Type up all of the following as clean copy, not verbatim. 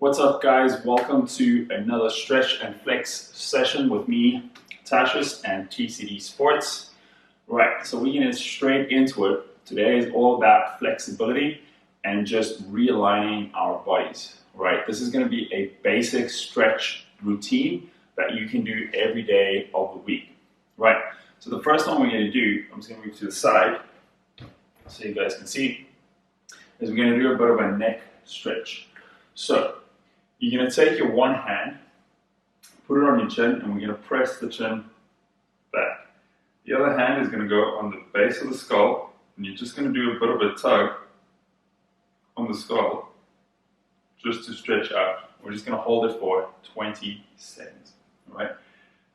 What's up, guys? Welcome to another stretch and flex session with me, Tashis, and TCD Sports. Right, so we're getting straight into it. Today is all about flexibility and just realigning our bodies. Right, this is going to be a basic stretch routine that you can do every day of the week. Right, so the first one we're going to do, I'm just going to move to the side so you guys can see, is we're going to do a bit of a neck stretch. So you're going to take your one hand, put it on your chin, and we're going to press the chin back. The other hand is going to go on the base of the skull, and you're just going to do a bit of a tug on the skull just to stretch out. We're just going to hold it for 20 seconds. All right?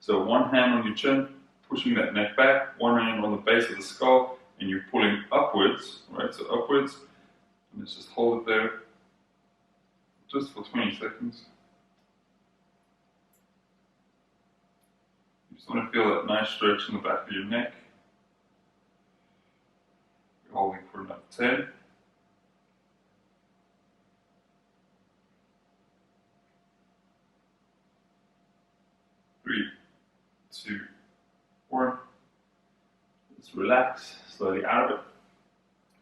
So one hand on your chin, pushing that neck back, one hand on the base of the skull, and you're pulling upwards, right? So upwards, and let's just hold it there just for 20 seconds. You just want to feel that nice stretch in the back of your neck. You're holding for another 10. 3, 2, 1. Just relax, slowly out of it.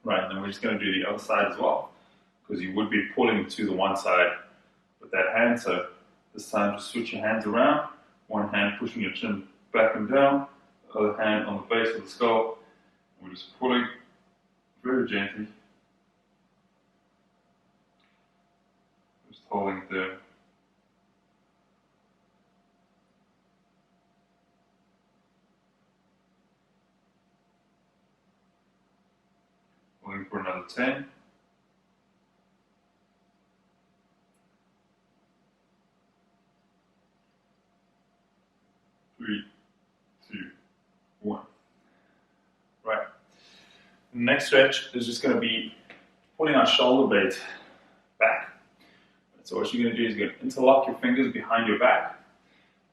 Right, and then we're just going to do the other side as well, because you would be pulling to the one side with that hand. So this time just switch your hands around. One hand pushing your chin back and down, the other hand on the base of the skull. We're just pulling very gently. Just holding it there. Holding for another 10. 3, 2, 1. Right. The next stretch is just going to be pulling our shoulder blades back. So what you're going to do is you're going to interlock your fingers behind your back,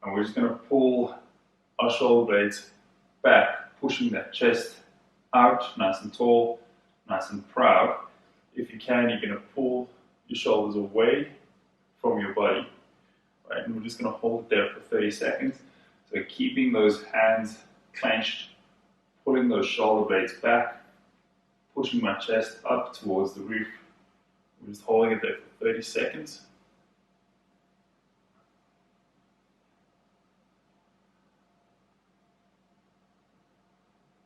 and we're just going to pull our shoulder blades back, pushing that chest out, nice and tall, nice and proud. If you can, you're going to pull your shoulders away from your body. Right, and we're just going to hold it there for 30 seconds. So keeping those hands clenched, pulling those shoulder blades back, pushing my chest up towards the roof. We're just holding it there for 30 seconds.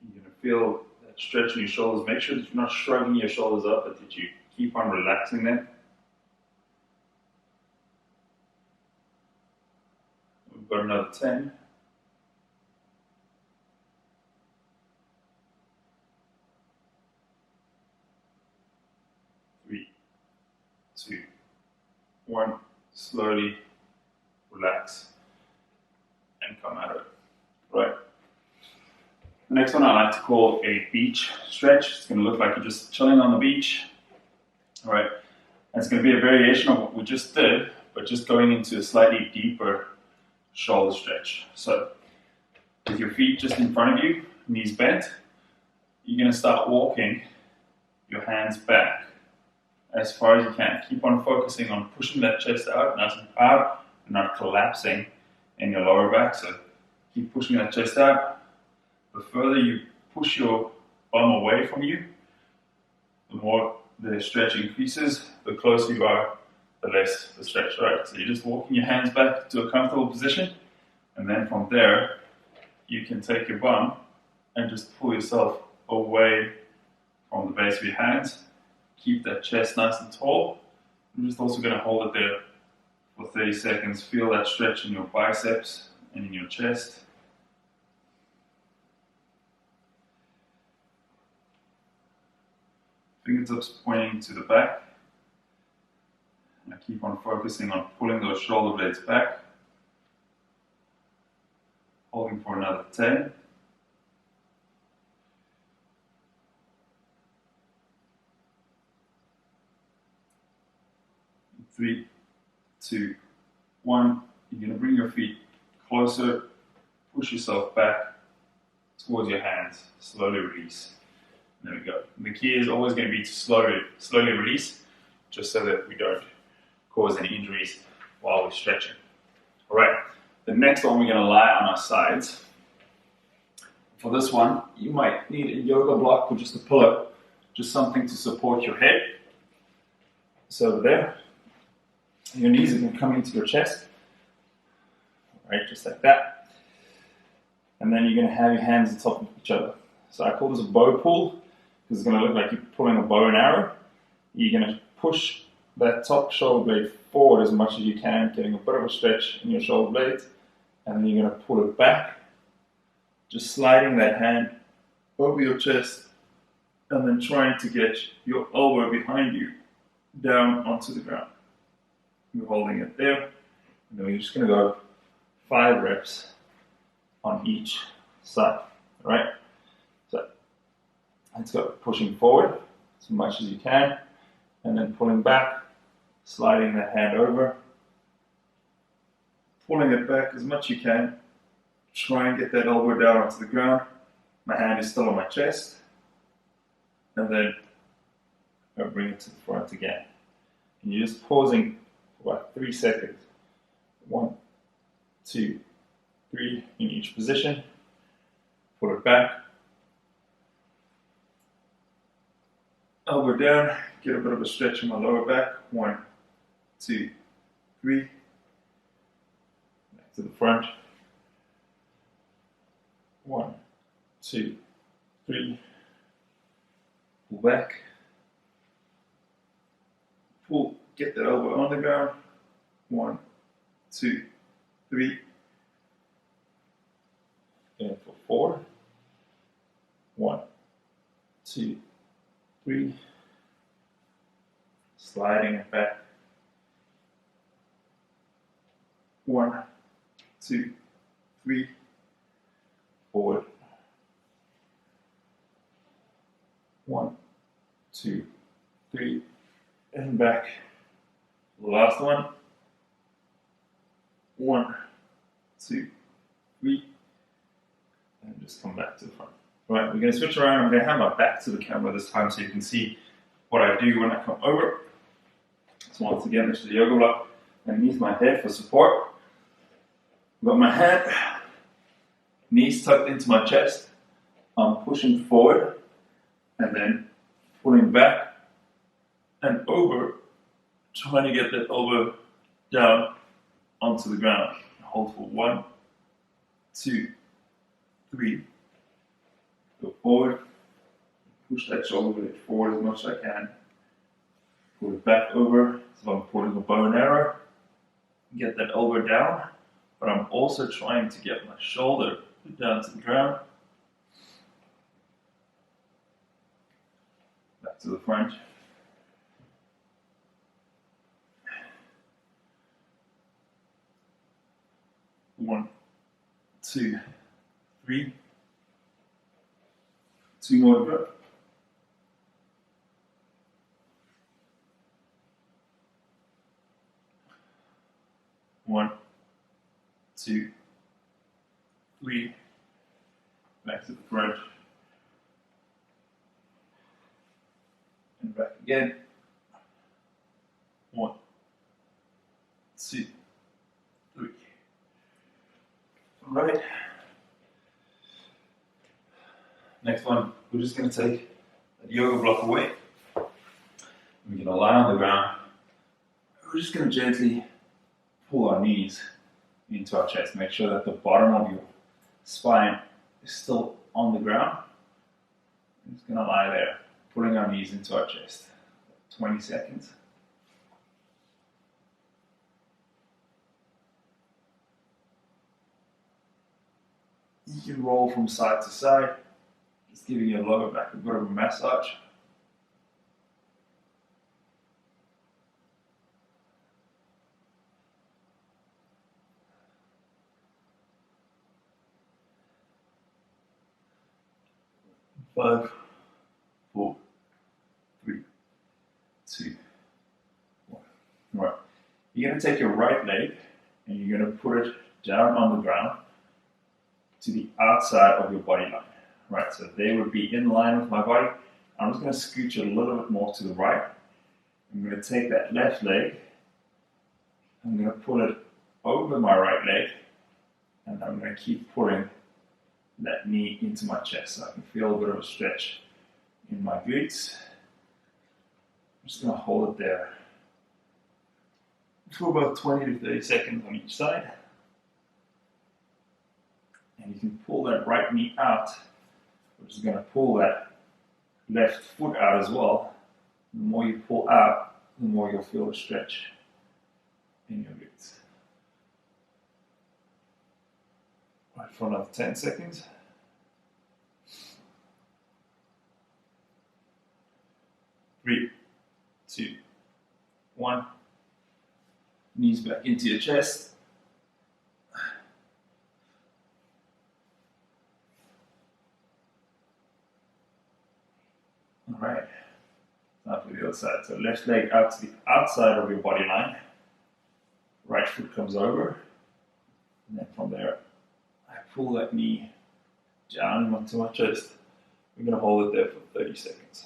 You're going to feel that stretch in your shoulders. Make sure that you're not shrugging your shoulders up, but that you keep on relaxing them. We've got another 10. 3, 2, 1. Slowly relax and come out of it. Right. The next one I like to call a beach stretch. It's going to look like you're just chilling on the beach. All right. And it's going to be a variation of what we just did, but just going into a slightly deeper shoulder stretch. So with your feet just in front of you, knees bent, you're going to start walking your hands back as far as you can. Keep on focusing on pushing that chest out nice and proud and not collapsing in your lower back. So keep pushing that chest out. The further you push your bum away from you, the more the stretch increases. The closer you are, the less the stretch. Right? So you're just walking your hands back to a comfortable position, and then from there you can take your bum and just pull yourself away from the base of your hands. Keep that chest nice and tall. I'm just also going to hold it there for 30 seconds. Feel that stretch in your biceps and in your chest. Fingertips pointing to the back. And I keep on focusing on pulling those shoulder blades back. Holding for another 10. 3, 2, 1. You're going to bring your feet closer, push yourself back towards your hands, slowly release. There we go. The key is always going to be to slowly release, just so that we don't cause any injuries while we're stretching. All right, the next one we're going to lie on our sides. For this one, you might need a yoga block or just a pillow, just something to support your head. So over there, your knees are going to come into your chest, right, just like that. And then you're going to have your hands on top of each other. So I call this a bow pull, because it's going to look like you're pulling a bow and arrow. You're going to push that top shoulder blade forward as much as you can, getting a bit of a stretch in your shoulder blades, and then you're going to pull it back, just sliding that hand over your chest, and then trying to get your elbow behind you down onto the ground. You're holding it there, and then we're just going to go 5 reps on each side. All right? So let's go pushing forward as much as you can, and then pulling back, sliding that hand over, pulling it back as much as you can. Try and get that elbow down onto the ground. My hand is still on my chest, and then I'll bring it to the front again. And you're just pausing for about 3 seconds. 1, 2, 3 in each position. Pull it back. Elbow down. Get a bit of a stretch in my lower back. 1, 2, 3. Back to the front. 1, 2, 3. Pull back. Pull. Get that elbow on the ground. 1, 2, 3. And for 4. 1, 2, 3. Sliding it back. 1, 2, 3. Forward. 1, 2, 3. And back. Last one. 1, 2, 3. And just come back to the front. Right, we're going to switch around. I'm going to have my back to the camera this time so you can see what I do when I come over. So once again, this is the yoga block. Underneath my head for support. I've got my hand, knees tucked into my chest. I'm pushing forward and then pulling back and over, trying to get that elbow down onto the ground. Hold for 1, 2, 3. Go forward. Push that shoulder blade forward as much as I can. Pull it back over. So I'm pulling a bow and arrow. Get that elbow down. But I'm also trying to get my shoulder down to the ground. Back to the front. One, 2, 3. 2 more to go. 1, 2, 3. Back to the front. And back again. 1, 2, 3. All right. Next one, we're just going to take that yoga block away. We're going to lie on the ground. We're just going to gently pull our knees into our chest. Make sure that the bottom of your spine is still on the ground. We're just going to lie there, pulling our knees into our chest. 20 seconds. You can roll from side to side. Just giving your lower back a bit of a massage. Five, 4, 3, 2, 1. Right. You're going to take your right leg and you're going to put it down on the ground to the outside of your body line. Right, so they would be in line with my body. I'm just going to scooch a little bit more to the right. I'm going to take that left leg I'm going to pull it over my right leg, and I'm going to keep pulling that knee into my chest so I can feel a bit of a stretch in my glutes. I'm just going to hold it there for about 20 to 30 seconds on each side. And you can pull that right knee out, which is going to pull that left foot out as well. The more you pull out, the more you'll feel a stretch in your glutes. Right, for another 10 seconds. 3, 2, 1. Knees back into your chest. All right. Now for the other side. So left leg out to the outside of your body line. Right foot comes over. And then from there, I pull that knee down onto my chest. We're going to hold it there for 30 seconds.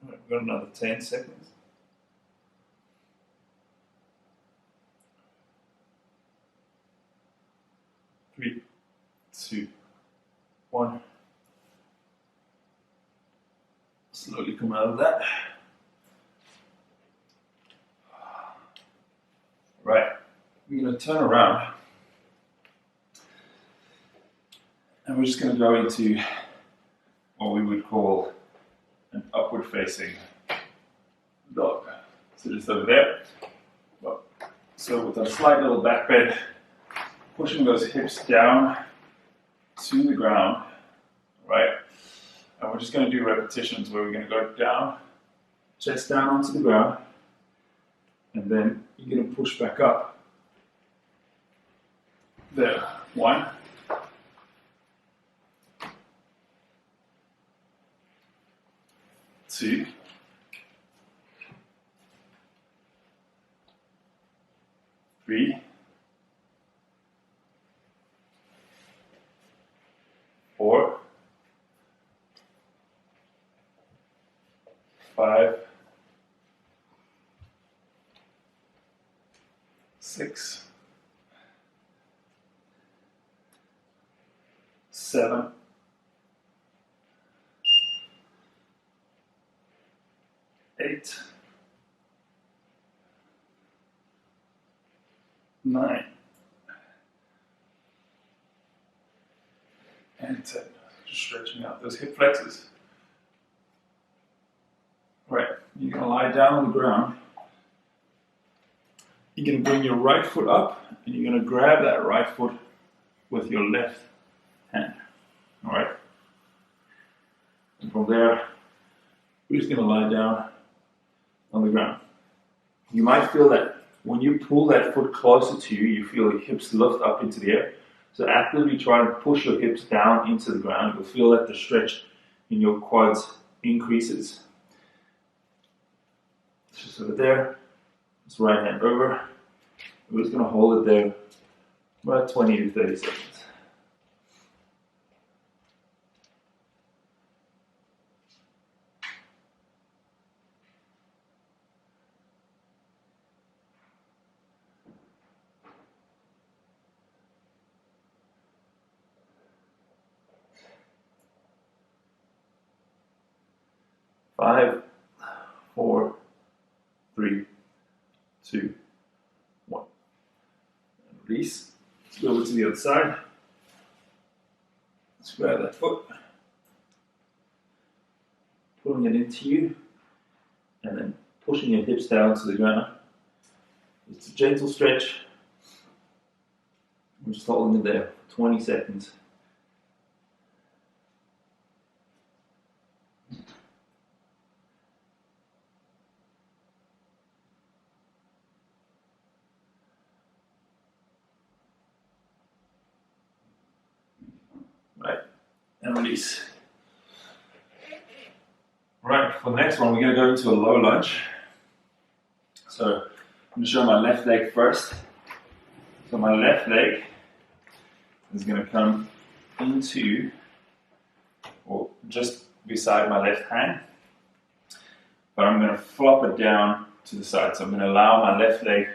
All right, we've got another 10 seconds. 3, 2, 1. Slowly come out of that. Right, we're going to turn around and we're just going to go into what we would call an upward facing dog. So just over there. So with a slight little back bend, pushing those hips down to the ground, right? And we're just going to do repetitions where we're going to go down, chest down onto the ground, and then you're going to push back up. There. 1. 2. 3. 4. 5. 6. 7. 8. 9. And 10. Just stretching out those hip flexors. Right, you're going to lie down on the ground. You're going to bring your right foot up and you're going to grab that right foot with your left hand. Alright? And from there, we're just going to lie down on the ground. You might feel that when you pull that foot closer to you, you feel your hips lift up into the air. So actively try and push your hips down into the ground. You'll feel that the stretch in your quads increases. Just over there. Just right hand over. We're just going to hold it there about 20 to 30 seconds. Five, 4, 3, 2, 1. And release. Let's go over to the other side. Let's grab that foot. Pulling it into you. And then pushing your hips down to the ground. It's a gentle stretch. I'm just holding it there for 20 seconds. Right, and release. Right, for the next one, we're going to go into a low lunge. So I'm going to show my left leg first. So my left leg is going to come into, or just beside my left hand, but I'm going to flop it down to the side. So I'm going to allow my left leg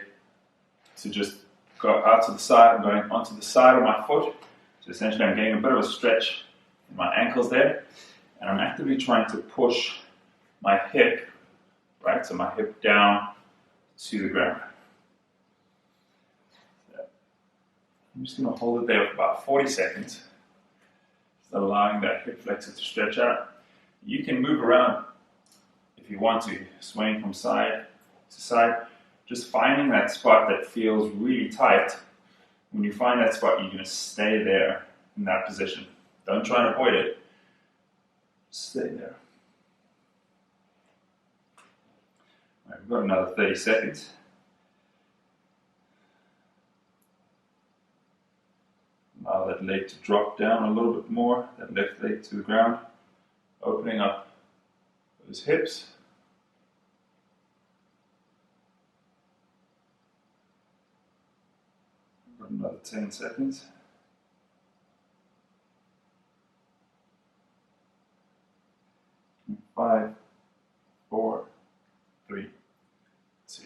to just go out to the side. I'm going onto the side of my foot. So essentially I'm getting a bit of a stretch in my ankles there. And I'm actively trying to push my hip, right? So my hip down to the ground. I'm just going to hold it there for about 40 seconds. Just allowing that hip flexor to stretch out. You can move around if you want to, swaying from side to side. Just finding that spot that feels really tight. When you find that spot, you're going to stay there in that position. Don't try and avoid it. Stay there. All right, we've got another 30 seconds. Allow that leg to drop down a little bit more, that left leg to the ground, opening up those hips. We've got another 10 seconds. Five, 4, 3, 2,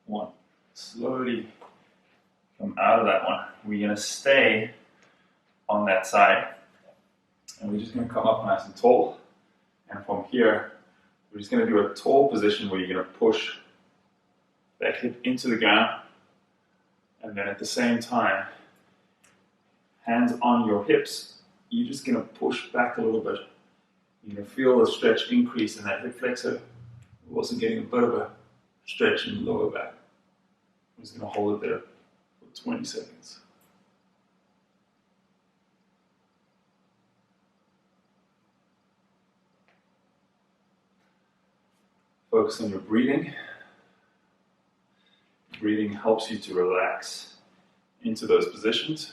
1. Slowly come out of that one. We're going to stay on that side, and we're just going to come up nice and tall. And from here, we're just going to do a tall position where you're going to push that hip into the ground, and then at the same time, hands on your hips, you're just going to push back a little bit. You're going to feel a stretch increase in that hip flexor. We're also getting a bit of a stretch in the lower back. I'm just going to hold it there for 20 seconds. Focus on your breathing. Breathing helps you to relax into those positions.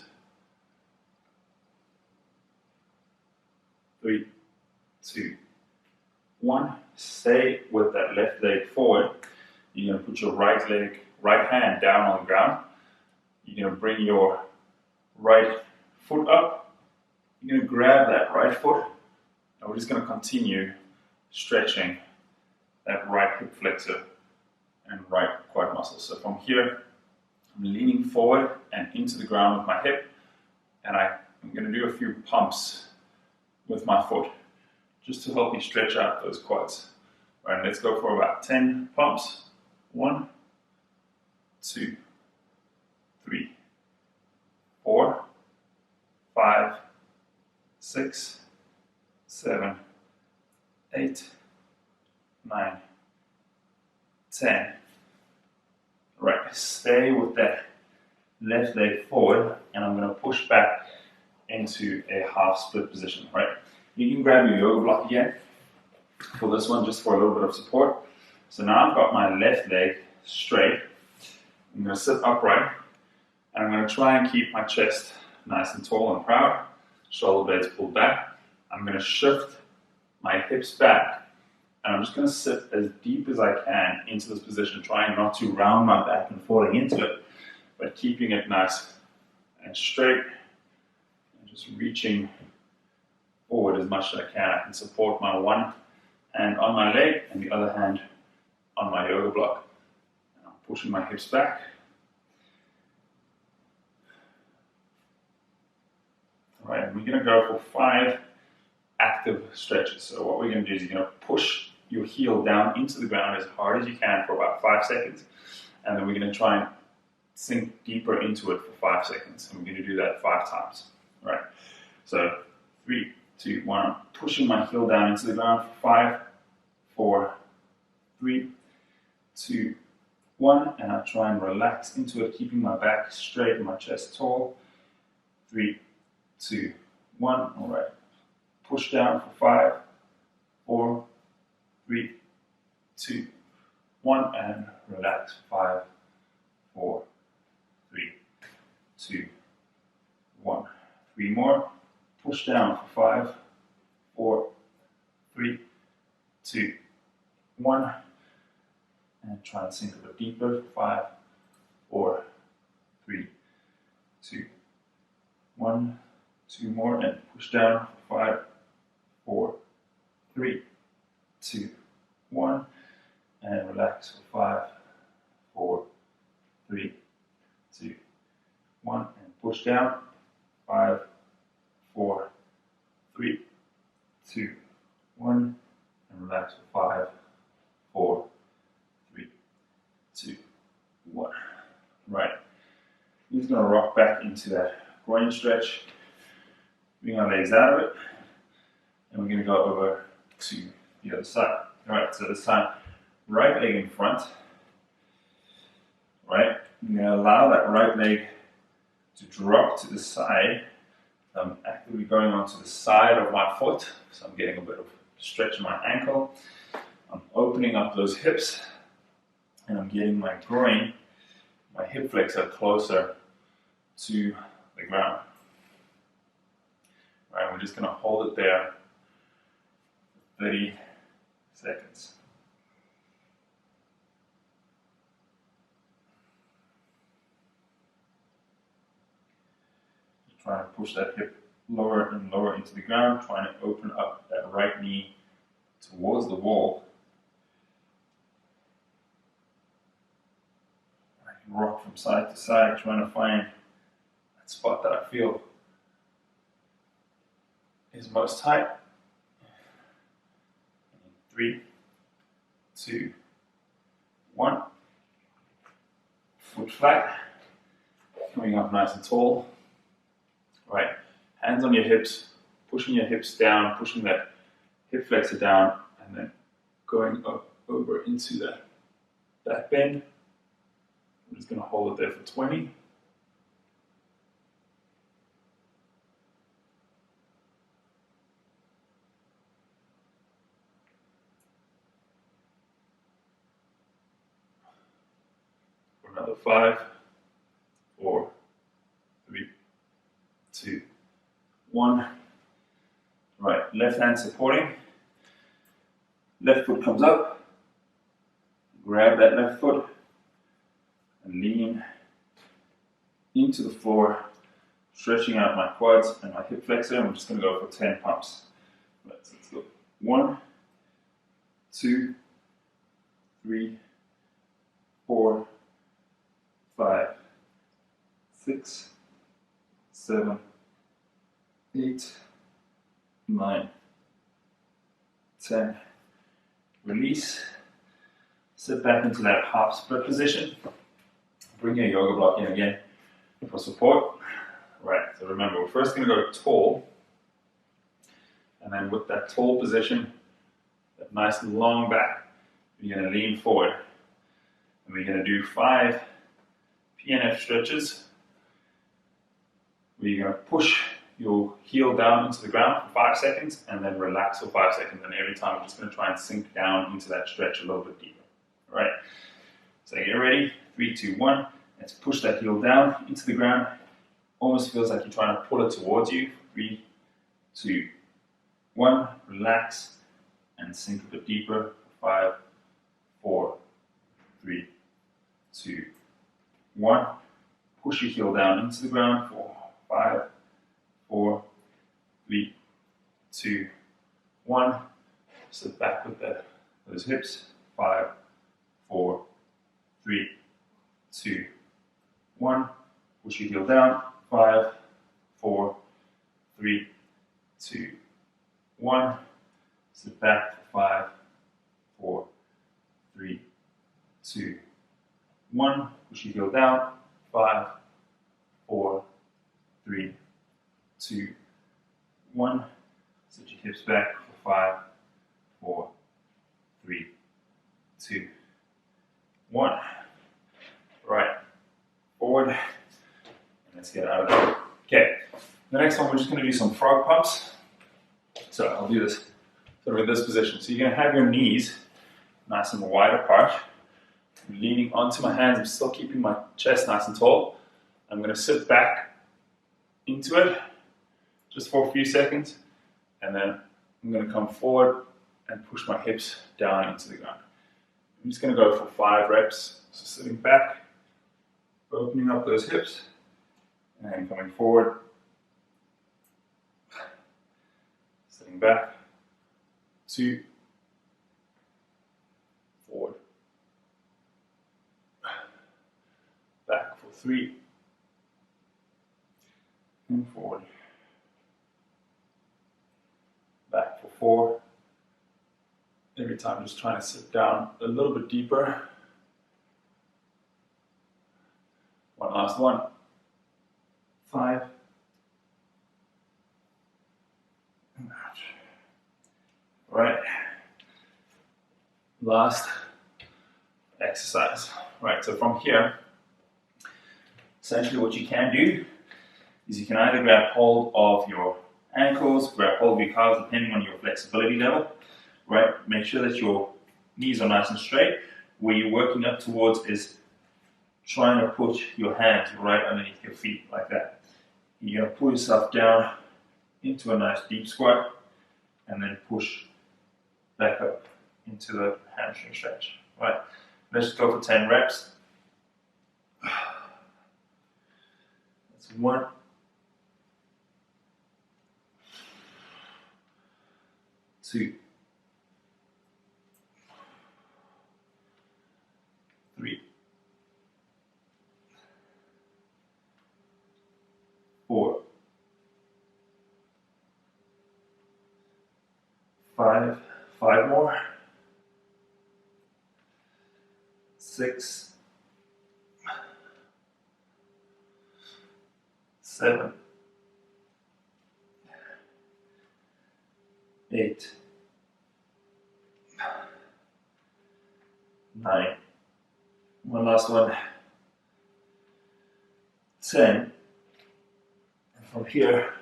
3, 2, 1. Stay with that left leg forward. You're going to put your right hand down on the ground. You're going to bring your right foot up. You're going to grab that right foot, and we're just going to continue stretching that right hip flexor and right quad muscle. So from here, I'm leaning forward and into the ground with my hip, and I'm going to do a few pumps with my foot just to help me stretch out those quads. All right, let's go for about 10 pumps. 1, 2, 3, 4, 5, 6, 7, 8, 9, 10. Right, stay with that left leg forward, and I'm going to push back into a half split position, right? You can grab your yoga block again for this one, just for a little bit of support. So now I've got my left leg straight. I'm going to sit upright, and I'm going to try and keep my chest nice and tall and proud. Shoulder blades pulled back. I'm going to shift my hips back, and I'm just going to sit as deep as I can into this position, trying not to round my back and falling into it, but keeping it nice and straight, and just reaching forward as much as I can. I can support my one hand on my leg and the other hand on my yoga block. And I'm pushing my hips back. All right, we're going to go for 5 active stretches. So what we're going to do is you're going to push your heel down into the ground as hard as you can for about 5 seconds. And then we're going to try and sink deeper into it for 5 seconds. And we're going to do that 5 times. All right, so 3, 2, 1. I'm pushing my heel down into the ground for 5, 4, 3, 2, 1. And I try and relax into it, keeping my back straight and my chest tall. 3, 2, 1. All right. Push down for 5, 4, 3, 2, 1. And relax. 5, 4, 3, 2, 1. 3 more. Push down for 5, 4, 3, 2, 1, and try and sink a bit deeper. 5, 4, 3, 2, 1, 2 more, and push down. 5, 4, 3, 2, 1, and relax for 5, 4, 3, 2, 1, and push down. 5, 4, 3, 2, 1, and relax for 5, 4, 3, 2, 1. Right. We're just going to rock back into that groin stretch. Bring our legs out of it, and we're going to go over to the other side. All right, so this time, right leg in front. Right, I'm going to allow that right leg to drop to the side. I'm actively going onto the side of my foot, so I'm getting a bit of stretch in my ankle. I'm opening up those hips, and I'm getting my groin, my hip flexor closer to the ground. All right, we're just going to hold it there for 30 seconds. Trying to push that hip lower and lower into the ground, trying to open up that right knee towards the wall. I can rock from side to side, trying to find that spot that I feel is most tight. 3, 2, 1. Foot flat, coming up nice and tall. Right, hands on your hips, pushing your hips down, pushing that hip flexor down, and then going up over into that back bend. I'm just going to hold it there for 20. For another 5, 4, 3, 2, 1. Right, left hand supporting. Left foot comes up. Grab that left foot and lean into the floor, stretching out my quads and my hip flexor. I'm just going to go for 10 pumps. Let's go. 1, 2, 3, 4, 5, 6, 7, 8, 9, 10. Release. Sit back into that half split position. Bring your yoga block in again for support. Right, so remember, we're first going to go tall. And then with that tall position, that nice long back, you're going to lean forward. And we're going to do 5 Pmf stretches, where you're going to push your heel down into the ground for 5 seconds and then relax for 5 seconds. And every time we're just going to try and sink down into that stretch a little bit deeper. All right, so get ready. 3, 2, 1. Let's push that heel down into the ground. Almost feels like you're trying to pull it towards you. 3, 2, 1. Relax and sink a bit deeper. 5, 4, 3, 2, 1. Push your heel down into the ground. 4, 5, 4, 3, 2, 1. Sit back with those hips. 5, 4, 3, 2, 1. Push your heel down. 5, 4, 3, 2, 1. Sit back for 5, 4, 3, 2, 1. Push your heel down. 5, 4, 3, 2, 1. Sit your hips back for 5, 4, 3, 2, 1. Right, forward, and let's get out of there. Okay, the next one we're just going to do some frog pumps. So I'll do this sort of in this position. So you're going to have your knees nice and wide apart. I'm leaning onto my hands. I'm still keeping my chest nice and tall. I'm going to sit back into it just for a few seconds, and then I'm going to come forward and push my hips down into the ground. I'm just going to go for 5 reps. So sitting back, opening up those hips, and coming forward, sitting back, 2, forward, back for 3, and forward, back for 4. Every time just trying to sit down a little bit deeper. One last one. 5. And out. Right. Last exercise. Right, so from here, essentially what you can do is you can either grab hold of your ankles, grab hold of your calves depending on your flexibility level. Right, make sure that your knees are nice and straight. Where you're working up towards is trying to put your hands right underneath your feet like that. You're going to pull yourself down into a nice deep squat and then push back up into the hamstring stretch. Right, let's just go for 10 reps. That's 1, 2, 3, 4, 5, 5 more, 6, 7, 8, 9. One last one. 10. And from here,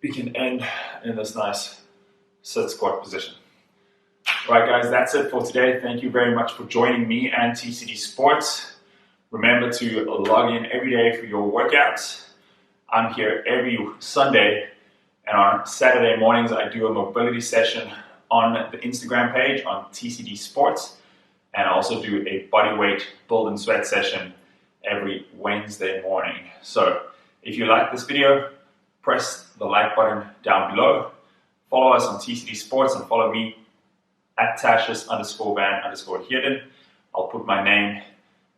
we can end in this nice sit squat position. Right, guys, that's it for today. Thank you very much for joining me and TCD Sports. Remember to log in every day for your workouts. I'm here every Sunday, and on Saturday mornings, I do a mobility session on the Instagram page on TCD Sports. And I also do a bodyweight build and sweat session every Wednesday morning. So if you like this video, press the like button down below. Follow us on TCD Sports and follow me at Tashis_van_Heerden. I'll put my name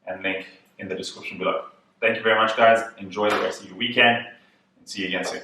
and link in the description below. Thank you very much, guys. Enjoy the rest of your weekend and see you again soon.